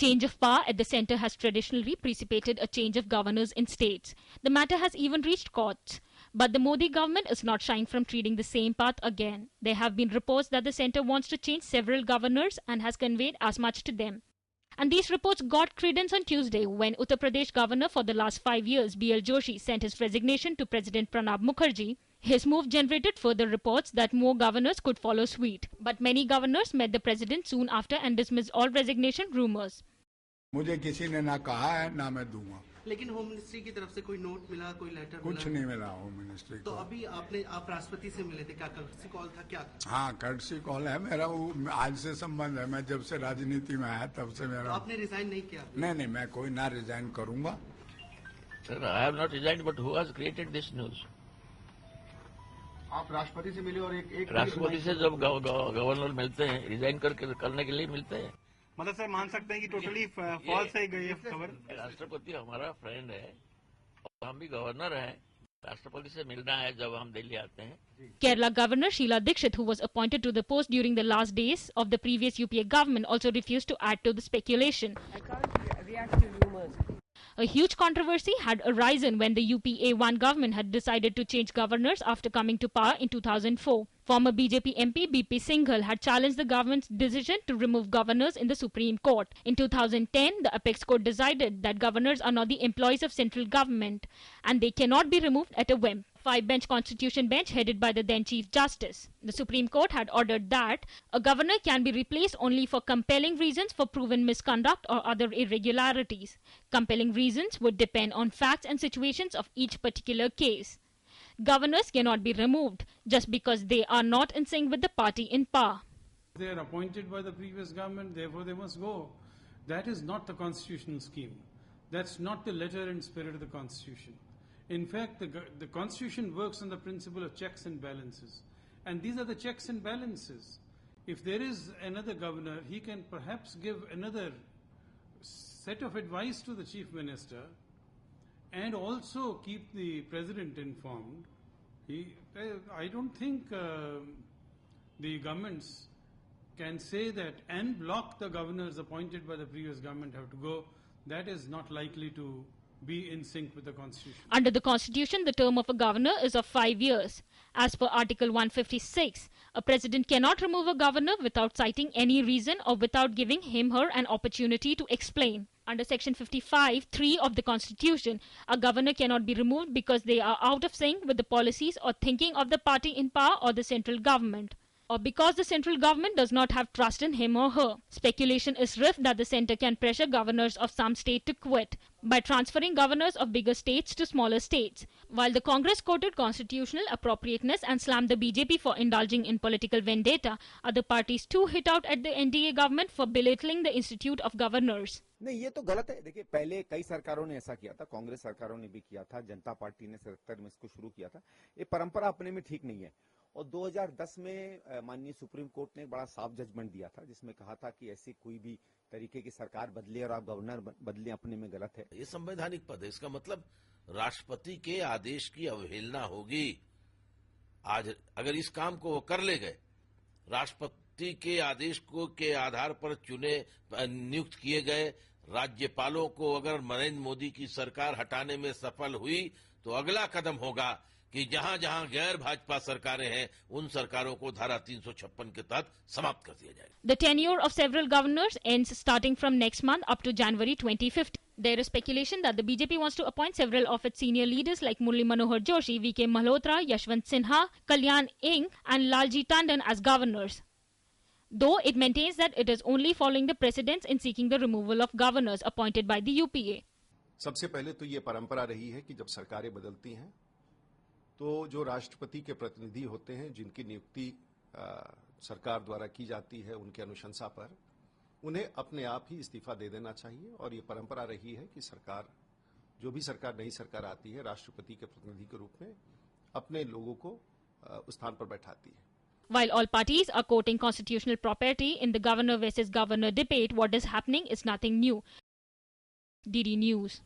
change of power at the centre has traditionally precipitated a change of governors in states. The matter has even reached courts. But the Modi government is not shying from treading the same path again. There have been reports that the centre wants to change several governors and has conveyed as much to them. And these reports got credence on Tuesday when Uttar Pradesh governor for the last 5 years, B.L. Joshi, sent his resignation to President Pranab Mukherjee. His move generated further reports that more governors could follow suit. But many governors met the president soon after and dismissed all resignation rumours. मुझे किसी ने ना कहा है ना मैं दूंगा। लेकिन होम मिनिस्ट्री की तरफ से कोई नोट मिला, कोई लेटर मिला? कुछ नहीं मिला होम मिनिस्ट्री को। तो अभी आप राष्ट्रपति से मिले थे, क्या कर्टसी कॉल था क्या? हाँ, कर्टसी कॉल है मेरा, वो आज से संबंध है। मैं जब से राजनीति में आया तब से मेरा। तो आपने रिजाइन नहीं किया? नहीं, मैं कोई ना रिजाइन करूंगा। Sir, I have not resigned, but who has created this news? आप राष्ट्रपति से मिले और एक राष्ट्रपति से जब गवर्नर मिलते हैं, रिजाइन करने के लिए मिलते हैं। मतलब सर मान सकते हैं कि टोटली फॉल्स है ये खबर? राष्ट्रपति हमारा फ्रेंड है और हम भी गवर्नर हैं। राष्ट्रपति से मिलना है जब हम दिल्ली आते हैं। Kerala Governor Sheila Dikshit, who was appointed to the post during the last days of the previous UPA government, also refused to add to the speculation. I can't react to rumors. A huge controversy had arisen when the UPA-1 government had decided to change governors after coming to power in 2004. Former BJP MP BP Singhal had challenged the government's decision to remove governors in the Supreme Court. In 2010, the Apex Court decided that governors are not the employees of central government and they cannot be removed at a whim. 5-bench constitution bench headed by the then Chief Justice. The Supreme Court had ordered that a governor can be replaced only for compelling reasons for proven misconduct or other irregularities. Compelling reasons would depend on facts and situations of each particular case. Governors cannot be removed just because they are not in sync with the party in power. They are appointed by the previous government, therefore they must go. That is not the constitutional scheme. That's not the letter and spirit of the Constitution. In fact, the Constitution works on the principle of checks and balances. And these are the checks and balances. If there is another governor, he can perhaps give another set of advice to the Chief Minister and also keep the President informed. I don't think the governments can say that and block the governors appointed by the previous government have to go. That is not likely to be in sync with the Constitution. Under the Constitution, the term of a governor is of 5 years. As per Article 156, a president cannot remove a governor without citing any reason or without giving him/her an opportunity to explain. Under Section 55(3) of the Constitution, a governor cannot be removed because they are out of sync with the policies or thinking of the party in power or the central government, or because the central government does not have trust in him or her. Speculation is rife that the centre can pressure governors of some state to quit by transferring governors of bigger states to smaller states. While the Congress quoted constitutional appropriateness and slammed the BJP for indulging in political vendetta, other parties too hit out at the NDA government for belittling the institute of governors. नहीं, ये तो गलत है। देखिए, पहले कई सरकारों ने ऐसा किया था, कांग्रेस सरकारों ने भी किया था, जनता पार्टी ने 77 में इसको शुरू किया था। ये परंपरा अपने में ठीक नहीं है। और 2010 में माननीय सुप्रीम कोर्ट ने एक बड़ा साफ जजमेंट दिया था जिसमें कहा था कि ऐसी कोई भी तरीके की सरकार बदले और आप गवर्नर बदले अपने में गलत है। ये संवैधानिक पद है, इसका मतलब राष्ट्रपति के आदेश की अवहेलना होगी। आज अगर इस काम को वो कर ले गए, राष्ट्रपति के आदेश को के आधार पर चुने नियुक्त किए गए राज्यपालों को अगर नरेंद्र मोदी की सरकार हटाने में सफल हुई तो अगला कदम होगा कि जहां जहां गैर भाजपा सरकारें हैं उन सरकारों को धारा 356 के तहत समाप्त कर दिया जाएगा। The tenure of several governors ends starting from next month up to January 2050. There is speculation that the BJP wants to appoint several of its senior leaders like Murli Manohar Joshi, V.K. Malhotra, Yashwant Sinha, Kalyan Singh and Lalji Tandon as governors, though it maintains that it is only following the precedents in seeking the removal of governors appointed by the UPA. सबसे पहले तो ये परंपरा रही है कि जब सरकारें बदलती हैं तो जो राष्ट्रपति के प्रतिनिधि होते हैं जिनकी नियुक्ति सरकार द्वारा की जाती है उनके अनुशंसा पर उन्हें अपने आप ही इस्तीफा दे देना चाहिए। और ये परंपरा रही है कि सरकार जो भी सरकार नई सरकार आती है राष्ट्रपति के प्रतिनिधि के रूप में अपने लोगों को उस स्थान पर बैठाती है। While all parties are quoting constitutional property in the governor versus governor debate, what is happening is nothing new. DD News.